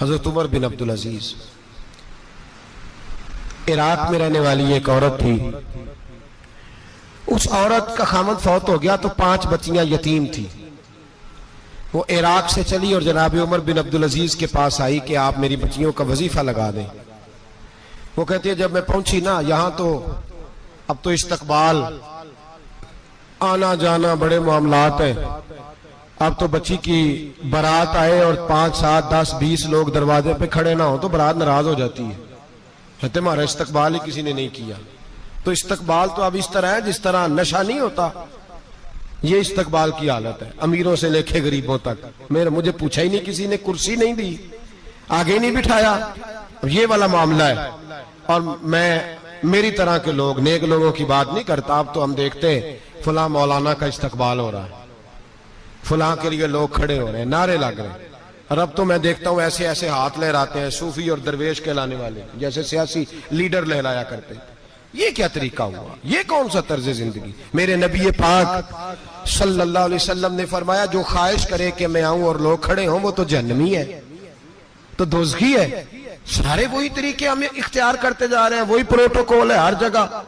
हजरत उमर बिन अब्दुल अजीज Iraq में रहने वाली एक औरत थी। उस औरत का खामद फौत हो गया तो 5 बच्चियां यतीम थी। वो इराक से चली और जनाब उमर बिन अब्दुल अजीज के पास आई कि आप मेरी बच्चियों का वजीफा लगा दें। वो कहती है जब मैं पहुंची ना, यहां तो अब तो इस्तकबाल आना जाना बड़े मामलात हैं। अब तो बच्ची की बारात आए और 5, 7, 10, 20 लोग दरवाजे पे खड़े ना हो तो बारात नाराज हो जाती है। कहते हमारा इस्तकबाल ही किसी ने नहीं किया। तो इस्तकबाल तो अब इस तरह है जिस तरह नशा नहीं होता, ये इस्तकबाल की हालत है, अमीरों से लेके गरीबों तक। मुझे पूछा ही नहीं किसी ने, कुर्सी नहीं दी, आगे नहीं बिठाया, ये वाला मामला है। और मैं मेरी तरह के लोग, नेक लोगों की बात नहीं करता। अब तो हम देखते हैं फलां मौलाना का इस्तकबाल हो रहा है, फलां के लिए लोग खड़े हो रहे हैं, नारे लग रहे हैं। और अब तो मैं देखता हूं ऐसे ऐसे हाथ लहराते हैं सूफी और दरवेश कहलाने वाले, जैसे सियासी लीडर लहराया करते। ये क्या तरीका हुआ? ये कौन सा तर्ज जिंदगी? मेरे नबी पाक सल्लल्लाहु अलैहि वसल्लम ने फरमाया जो ख्वाहिश करे कि मैं आऊं और लोग खड़े हों वो तो जहन्नमी है, तो दोज़खी है। सारे वही तरीके हम इख्तियार करते जा रहे हैं, वही प्रोटोकॉल है हर जगह।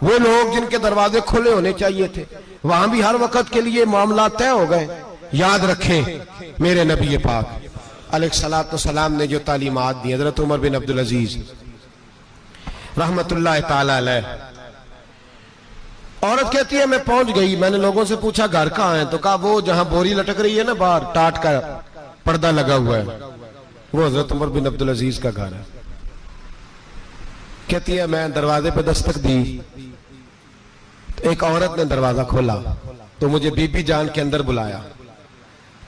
वो लोग जिनके दरवाजे खुले होने चाहिए थे वहां भी हर वक्त के लिए मामला तय हो गए। याद रखें मेरे नबी पाक अलैहिस्सलातु सलाम ने जो तालीमात दी, हजरत उमर बिन अब्दुल अजीज रहमतुल्लाह ताला अलैह। औरत कहती है मैं पहुंच गई, मैंने लोगों से पूछा घर कहां है, तो कहा वो जहां बोरी लटक रही है ना बाहर, टाट का पर्दा लगा हुआ है, वो हजरत उमर बिन अब्दुल अजीज का घर है। कहती है मैं दरवाजे पे दस्तक दी, एक औरत ने दरवाजा खोला तो मुझे बीबी जान के अंदर बुलाया।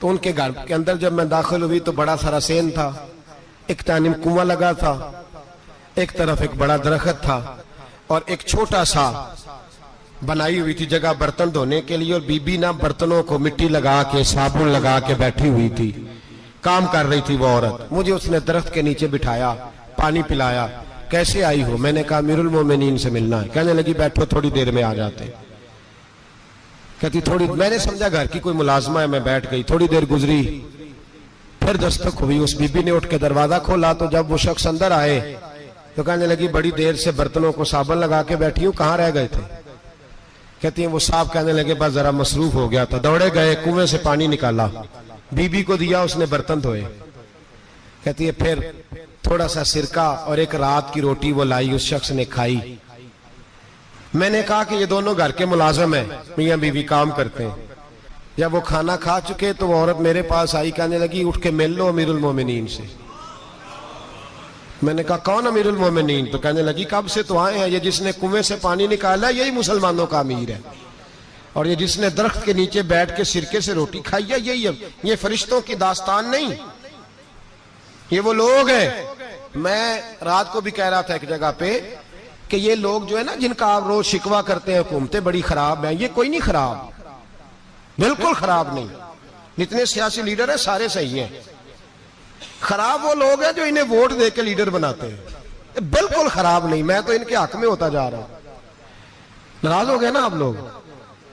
तो उनके घर के अंदर जब मैं दाखिल हुई तो बड़ा सारा सेन था, एक तानिम कुआं लगा था, एक तरफ एक बड़ा दरख्त था और एक छोटा सा बनाई हुई थी जगह बर्तन धोने के लिए। और बीबी ना बर्तनों को मिट्टी लगा के साबुन लगा के बैठी हुई थी, काम कर रही थी वो औरत। मुझे उसने दरख्त के नीचे बिठाया, पानी पिलाया। कैसे आई हो? मैंने कहा अमीरुल मोमिनीन से मिलना है। कहने लगी बैठो थोड़ी देर में आ जाते। कहती थोड़ी, मैंने समझा घर की कोई मुलाजमा है, मैं बैठ गई। थोड़ी देर गुजरी, फिर दस्तक हुई, उस बीबी ने उठ के दरवाजा खोला। तो जब वो शख्स अंदर आए तो कहने लगी बड़ी देर से बर्तनों को साबुन लगा के बैठी हूं, कहां रह गए थे? कहती है वो साहब कहने लगे बस जरा मसरूफ हो गया था, दौड़े गए, कुएं से पानी निकाला, बीबी को दिया, उसने बर्तन धोए। कहती है फिर थोड़ा सा सिरका और एक रात की रोटी वो लाई, उस शख्स ने खाई। मैंने कहा कि ये दोनों घर के मुलाजिम हैं, मियां बीवी काम करते हैं। जब वो खाना खा चुके तो वो औरत मेरे पास आई, कहने लगी उठ के मिल लो अमीरुल मोमिनीन से। मैंने कहा कौन अमीरुल मोमिनीन? तो कहने लगी कब से तो आए हैं, ये जिसने कुएं से पानी निकाला यही मुसलमानों का अमीर है, और ये जिसने दरख्त के नीचे बैठ के सिरके से रोटी खाई है यही है। ये फरिश्तों की दास्तान नहीं, ये वो लोग हैं। मैं रात को भी कह रहा था एक जगह पे कि ये लोग जो है ना जिनका आप रोज शिकवा करते हैं हुकूमतें बड़ी खराब हैं, ये कोई नहीं खराब, बिल्कुल खराब नहीं। जितने सियासी लीडर हैं सारे सही हैं। खराब वो लोग हैं जो इन्हें वोट दे के लीडर बनाते हैं, बिल्कुल खराब नहीं। मैं तो इनके हक में होता जा रहा हूं। नाराज हो गए ना आप लोग?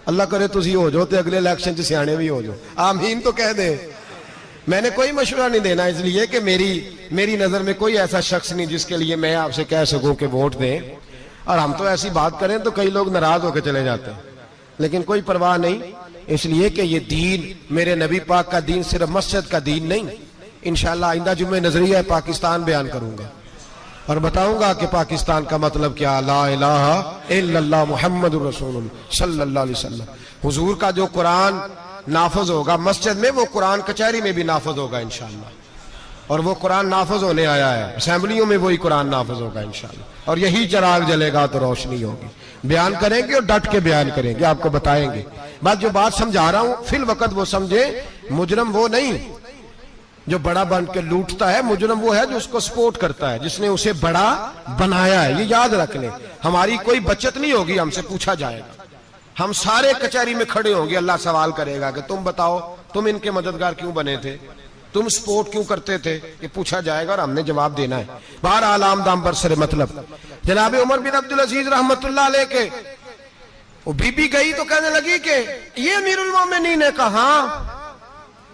अल्लाह करे तुसी हो जाओ तो अगले इलेक्शन च सियाने भी हो जाओ, आमीन तो कह दे। मैंने कोई मशवरा नहीं देना, इसलिए कि मेरी नजर में कोई ऐसा शख्स नहीं जिसके लिए मैं आपसे कह सकूं कि वोट दें। और हम तो ऐसी बात करें तो कई लोग नाराज होकर चले जाते हैं, लेकिन कोई परवाह नहीं, इसलिए कि ये दीन मेरे नबी पाक का दीन सिर्फ मस्जिद का दीन नहीं। इंशाअल्लाह आइंदा जुम्मे नजरिया पाकिस्तान बयान करूंगा और बताऊंगा कि पाकिस्तान का मतलब क्या, ला इलाहा इल्लल्लाह मुहम्मदुर रसूलुल्लाह सल्लल्लाहु अलैहि वसल्लम। हुजूर का जो कुरान नाफज होगा मस्जिद में, वो कुरान कचहरी में भी नाफज होगा इंशाअल्लाह। और वो कुरान नाफज होने आया है, असेंबलियों में वही कुरान नाफज होगा इंशाअल्लाह। और यही चिराग जलेगा तो रोशनी होगी। बयान करेंगे और डट के बयान करेंगे, आपको बताएंगे। बात जो बात समझा रहा हूं फिल वक्त वो समझे, मुजरम वो नहीं जो बड़ा बन के लूटता है, मुजरम वो है जो उसको सपोर्ट करता है, जिसने उसे बड़ा बनाया है। ये याद रख ले, हमारी कोई बचत नहीं होगी, हमसे पूछा जाएगा। हम सारे कचहरी में खड़े होंगे, अल्लाह सवाल करेगा कि तुम बताओ तुम इनके मददगार क्यों बने थे, तुम सपोर्ट क्यों करते थे, ये पूछा जाएगा और हमने जवाब देना है। बहरहाल आम दाम बरसरे मतलब जनाब उमर बिन अब्दुल अजीज रहमतुल्लाह अलैह के वो बीबी गई तो कहने लगी कि ये अमीरुल मोमिनीन ने कहा,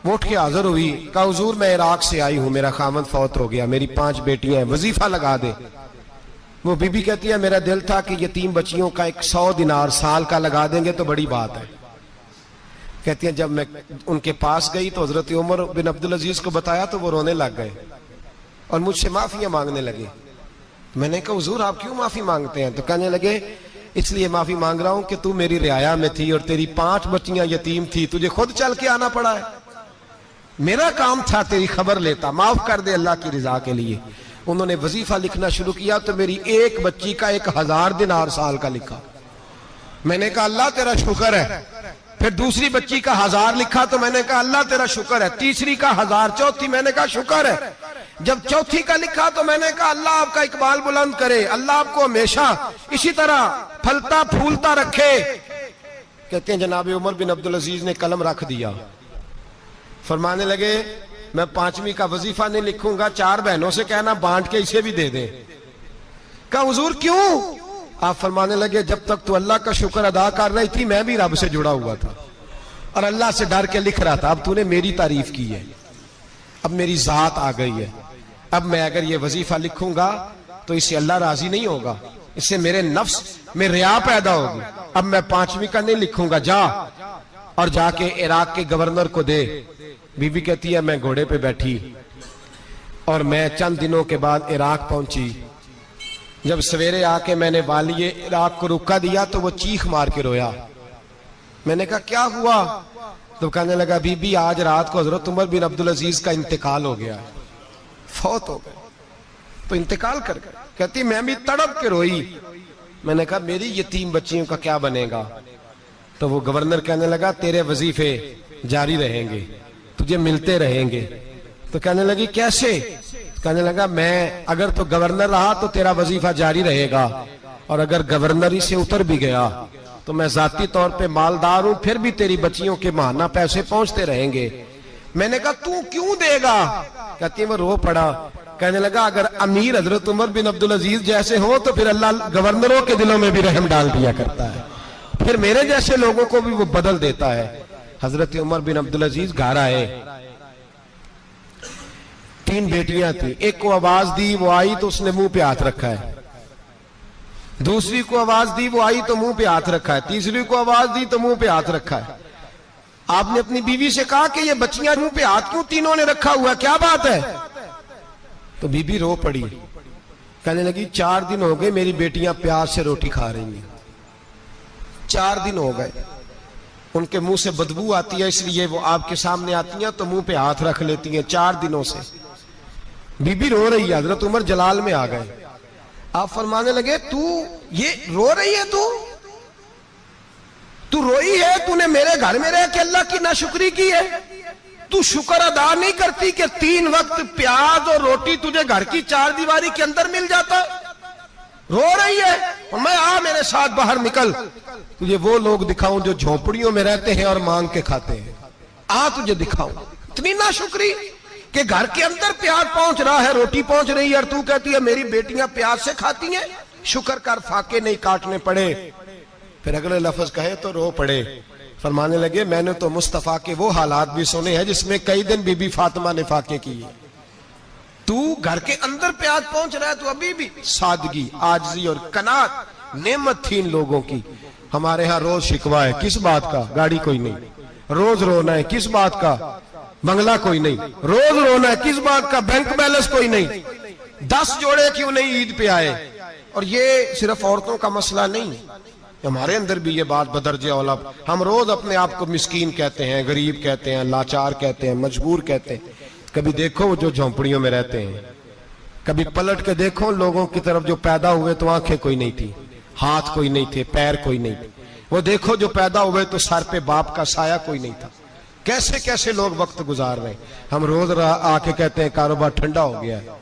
वो उठ के हाजिर हुई, कहा हुजूर मैं इराक से आई हूं, मेरा खामद फौत हो गया, मेरी 5 बेटियां हैं, वजीफा लगा दे। वो बीबी कहती है मेरा दिल था कि यतीम बच्चियों का 100 दिनार साल का लगा देंगे तो बड़ी बात है। कहती है जब मैं उनके पास गई तो हजरत उमर बिन अब्दुल अजीज को बताया तो वो रोने लग गए और मुझसे माफियां मांगने लगे। मैंने कहा हुजूर आप क्यों माफी मांगते हैं? तो कहने लगे इसलिए माफी मांग रहा हूं कि तू मेरी रियाया में थी और तेरी 5 बच्चियां यतीम थी, तुझे खुद चल के आना पड़ा है। मेरा काम था तेरी खबर लेता, माफ कर दे अल्लाह की रिजा के लिए। उन्होंने वजीफा लिखना शुरू किया तो मेरी एक बच्ची का 1000 दिनार साल का लिखा। मैंने कहा अल्लाह तेरा शुक्र है। फिर दूसरी बच्ची का 1000 लिखा तो मैंने कहा अल्लाह तेरा शुक्र है। तीसरी का 1000, चौथी मैंने कहा शुक्र है। जब चौथी का लिखा तो मैंने कहा अल्लाह आपका इकबाल बुलंद करे, अल्लाह आपको हमेशा इसी तरह फलता फूलता रखे। कहते हैं जनाब उमर बिन अब्दुल अजीज ने कलम रख दिया, फरमाने लगे मैं 5वीं का वजीफा नहीं लिखूंगा, 4 बहनों से कहना बांट के इसे भी दे दे। कहा हुजूर क्यों? आप फरमाने लगे जब तक तू अल्लाह का शुक्र अदा कर रही थी मैं भी रब से जुड़ा हुआ था और अल्लाह से डर के लिख रहा था। अब तूने मेरी तारीफ की है, अब मेरी जात आ गई है, अब मैं अगर ये वजीफा लिखूंगा तो इससे अल्लाह राजी नहीं होगा, इससे मेरे नफ्स में रिया पैदा होगी। अब मैं 5वीं का नहीं लिखूंगा, जा और जाके इराक के गवर्नर को दे। बीबी कहती है मैं घोड़े पे बैठी और मैं चंद दिनों के बाद इराक पहुंची। जब सवेरे आके मैंने वाली इराक को रुका दिया तो वो चीख मार के रोया। मैंने कहा क्या हुआ? तो कहने लगा बीबी आज रात को हजरत उमर बिन अब्दुल अजीज का इंतकाल हो गया, फौत हो गए, तो इंतकाल कर गए। कहती मैं भी तड़प के रोई। मैंने कहा मेरी यतीम बच्चियों का क्या बनेगा? तो वो गवर्नर कहने लगा तेरे वजीफे जारी रहेंगे, तुझे मिलते रहेंगे। तो कहने लगी कैसे? कहने लगा मैं अगर तो गवर्नर रहा तो तेरा वजीफा जारी रहेगा और अगर गवर्नरी से उतर भी गया तो मैं जाती तौर पे मालदार हूं, फिर भी तेरी बच्चियों के माहाना पैसे पहुंचते रहेंगे। मैंने कहा तू क्यों देगा? कहती वो रो पड़ा। कहने लगा अगर अमीर हजरत उमर बिन अब्दुल अजीज जैसे हो तो फिर अल्लाह गवर्नरों के दिलों में भी रहम डाल दिया करता है, फिर मेरे जैसे लोगों को भी वो बदल देता है। हजरत उमर बिन अब्दुल अजीज घर आए, 3 बेटियां थी। एक को आवाज दी, वो आई तो उसने मुंह पे हाथ रखा है। दूसरी को आवाज दी, वो आई तो मुंह पे हाथ रखा है। तीसरी को आवाज दी तो मुंह पे हाथ रखा है। आपने अपनी बीवी से कहा कि ये बच्चियां मुंह पे हाथ क्यों तीनों ने रखा हुआ, क्या बात है? तो बीबी रो पड़ी, कहने लगी 4 दिन हो गए मेरी बेटियां प्यार से रोटी खा रही हैं, 4 दिन हो गए, उनके मुंह से बदबू आती है इसलिए वो आपके सामने आती हैं तो मुंह पे हाथ रख लेती हैं 4 दिनों से। बीबी रो रही है। हजरत उमर जलाल में आ गए। आप फरमाने लगे तू ये रो रही है, तू रोई है, तूने मेरे घर में रह के अल्लाह की नाशुक्री की है, तू शुक्र अदा नहीं करती कि 3 वक्त प्याज और रोटी तुझे घर की 4 दीवारी के अंदर मिल जाता? रो रही है और मैं आ मेरे साथ बाहर निकल, तुझे वो लोग दिखाऊं जो झोपड़ियों में रहते हैं और मांग के खाते हैं, आ तुझे दिखाऊं। इतनी नाशुक्री कि घर के अंदर प्याज पहुंच रहा है, रोटी पहुंच रही है और तू कहती है मेरी बेटियां प्याज से खाती हैं, शुक्र कर फाके नहीं काटने पड़े। फिर अगले लफ्ज कहे तो रो पड़े। फरमाने लगे मैंने तो मुस्तफा के वो हालात भी सुने हैं जिसमें कई दिन बीबी फातिमा ने फाके किए। तू घर के अंदर प्याज पहुंच रहा है, तू अभी भी सादगी, आजिज़ी और कनात नेमत थी इन लोगों की। हमारे यहाँ रोज शिकवा है, किस बात का? गाड़ी कोई नहीं। रोज रोना है, किस बात का? बंगला कोई नहीं। रोज रोना है, किस बात का? बैंक बैलेंस कोई नहीं। 10 जोड़े क्यों नहीं ईद पे आए? और ये सिर्फ औरतों का मसला नहीं, हमारे अंदर भी ये बात बदर्जे औला। हम रोज अपने आप को मिस्कीन कहते हैं, गरीब कहते हैं, लाचार कहते हैं, मजबूर कहते हैं। कभी देखो जो झोंपड़ियों में रहते हैं, कभी पलट के देखो लोगों की तरफ जो पैदा हुए तो आंखें कोई नहीं थी, हाथ कोई नहीं थे, पैर कोई नहीं थे। वो देखो जो पैदा हुए तो सर पे बाप का साया कोई नहीं था। कैसे कैसे लोग वक्त गुजार रहे। हम रोज आके कहते हैं कारोबार ठंडा हो गया है,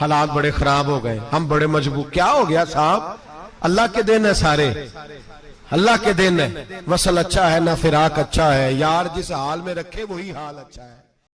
हालात बड़े खराब हो गए, हम बड़े मजबूर। क्या हो गया साहब? अल्लाह के दिन है, सारे अल्लाह के दिन है। वसल अच्छा है ना फिराक अच्छा है, यार जिस हाल में रखे वही हाल अच्छा है।